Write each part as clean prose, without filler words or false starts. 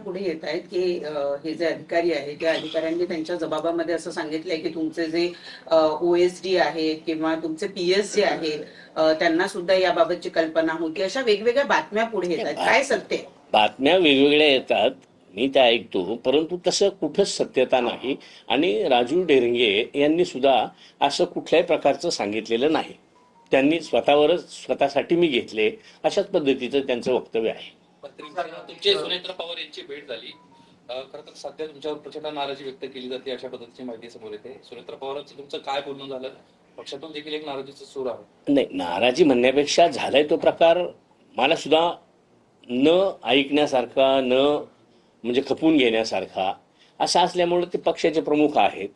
पुढे येत आहेत की हे जे अधिकारी आहेत त्या अधिकाऱ्यांनी त्यांच्या जबाबामध्ये असं सांगितलंय की तुमचे जे OSD आहेत किंवा तुमचे PS जे आहेत त्यांना सुद्धा याबाबतची कल्पना होती, अशा वेगवेगळ्या बातम्या पुढे येत आहेत. काय सत्य आहे? बातम्या वेगवेगळ्या येतात, मी त्या ऐकतो, परंतु तसं कुठंच सत्यता नाही. आणि राजू ढेरंगे यांनी सुद्धा असं कुठल्याही प्रकारचं सांगितलेलं नाही. त्यांनी स्वतःसाठी मी घेतले अशाच पद्धतीचं त्यांचं वक्तव्य आहे. तुमची सुनेत्रा पवार यांची भेट झाली. खरं तर सध्या तुमच्यावर प्रचंड नाराजी व्यक्त केली जाते अशा पद्धतीची माहिती समोर येते. सुनेत्रा पवारांचं तुमचं काय बोलणं झालं? पक्षातून देखील एक नाराजीचा सूर आहे. नाही, नाराजी म्हणण्यापेक्षा झालाय तो प्रकार मला सुद्धा न ऐकण्यासारखा, न म्हणजे खपून घेण्यासारखा असा असल्यामुळे ते पक्षाचे प्रमुख आहेत.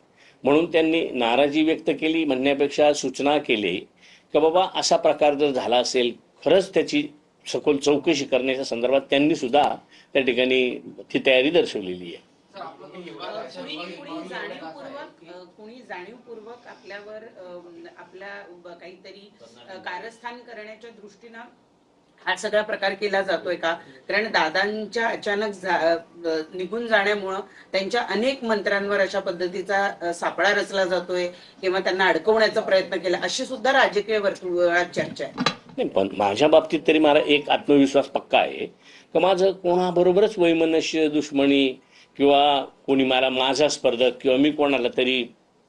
म्हणून त्यांनी नाराजी व्यक्त केली म्हणण्यापेक्षा सूचना केली की बाबा असा प्रकार जर झाला असेल, खरंच त्याची सखोल चौकशी करण्याच्या संदर्भात त्यांनी सुद्धा त्या ठिकाणी ती तयारी दर्शवलेली आहे. कुणी जाणीवपूर्वक आपल्यावर आपल्या काहीतरी कारस्थान करण्याच्या दृष्टीनं हा सगळा प्रकार केला जातोय का? कारण दादांच्या अचानक निघून जाण्यामुळं त्यांच्या अनेक मंत्र्यांवर अशा पद्धतीचा सापळा रचला जातोय किंवा त्यांना अडकवण्याचा प्रयत्न केला, अशी सुद्धा राजकीय वर्तुळात चर्चा आहे. नाही, पण माझ्या बाबतीत तरी मला एक आत्मविश्वास पक्का आहे की माझं कोणाबरोबरच वैमनस्य दुश्मनी किंवा कोणी मला माझा स्पर्धक किंवा मी कोणाला तरी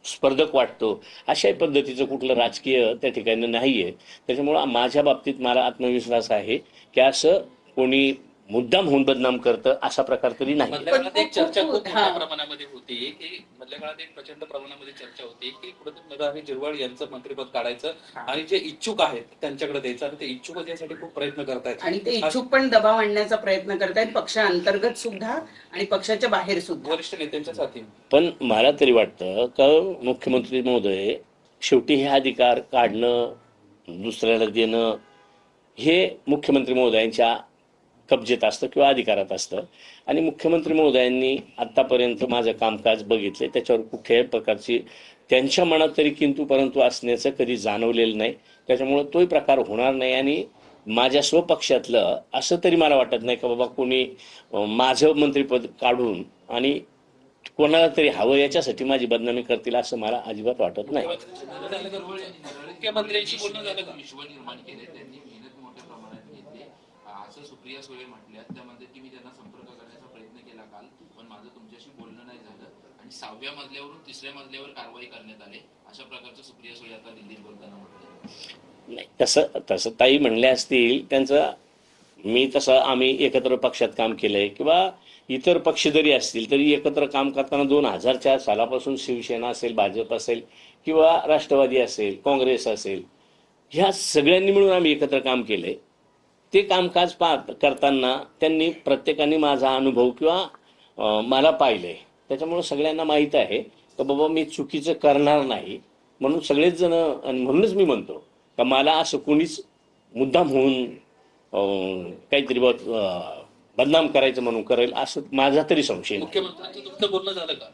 स्पर्धक वाटतो अशाही पद्धतीचं कुठलं राजकीय त्या ठिकाणी नाही आहे. त्याच्यामुळं माझ्या बाबतीत मला आत्मविश्वास आहे की असं कोणी मुद्दाम होऊन बदनाम करतं असा प्रकार तरी नाही. मधल्या काळात एक चर्चा खूप मोठ्या प्रमाणामध्ये होती की मधल्या काळात एक प्रचंड प्रमाणामध्ये चर्चा होती की कुठेतरी नरहरी झिरवाळ यांचं मंत्रिपद काढायचं आणि जे इच्छुक आहेत त्यांच्याकडे द्यायचं, आणि ते इच्छुक यासाठी खूप प्रयत्न करतायत आणि ते इच्छुक पण दबाव आणण्याचा प्रयत्न करतायत, पक्षांतर्गत सुद्धा आणि पक्षाच्या बाहेर सुद्धा वरिष्ठ नेत्यांच्या साथी. पण मला तरी वाटतं का मुख्यमंत्री महोदय शेवटी हे अधिकार काढणं, दुसऱ्याला देणं हे मुख्यमंत्री महोदयांच्या कब्जेत असतं किंवा अधिकारात असतं. आणि मुख्यमंत्री महोदयांनी आत्तापर्यंत माझं कामकाज बघितले, त्याच्यावर कुठल्याही प्रकारची त्यांच्या मनात तरी किंतु परंतु असण्याचं कधी जाणवलेलं नाही. त्याच्यामुळं तोही प्रकार होणार नाही. आणि माझ्या स्वपक्षातलं असं तरी मला वाटत नाही का बाबा कोणी माझं मंत्रिपद काढून आणि कोणाला तरी हवं याच्यासाठी माझी बदनामी करतील असं मला अजिबात वाटत नाही. मुख्यमंत्र्यांशी बोलणं झालं का? विश्व निर्माण केले, त्यांनी मेहनत मोठ्या प्रमाणात घेतली असं सुप्रिया सुळे म्हटल्या. त्यामध्ये की मी त्यांना संपर्क करण्याचा प्रयत्न केला काल, पण माझं तुमच्याशी बोलणं नाही झालं आणि 6व्या मजल्यावरून 3ऱ्या मजल्यावर कारवाई करण्यात आली अशा प्रकारचं सुप्रिया सुळे आता दिल्लीत बोलताना म्हटलं. नाही, तसं ताई म्हणल्या असतील त्यांचं. मी तसं आम्ही एकत्र पक्षात काम केलंय किंवा इतर पक्ष जरी असतील तरी एकत्र काम करताना 2004 सालापासून शिवसेना असेल, भाजप असेल किंवा राष्ट्रवादी असेल, काँग्रेस असेल, ह्या सगळ्यांनी मिळून आम्ही एकत्र काम केलंय. ते कामकाज करताना त्यांनी प्रत्येकाने माझा अनुभव किंवा मला पाहिलंय. त्याच्यामुळं सगळ्यांना माहीत आहे की बाबा मी चुकीचं करणार नाही. म्हणून सगळेच जण, आणि म्हणूनच मी म्हणतो का मला असं कोणीच मुद्दाम होऊन काहीतरी बदनाम करायचं म्हणून करेल असं माझा तरी संशय नाही. मुख्यमंत्र्यांचं तुमचं बोलणं झालं का?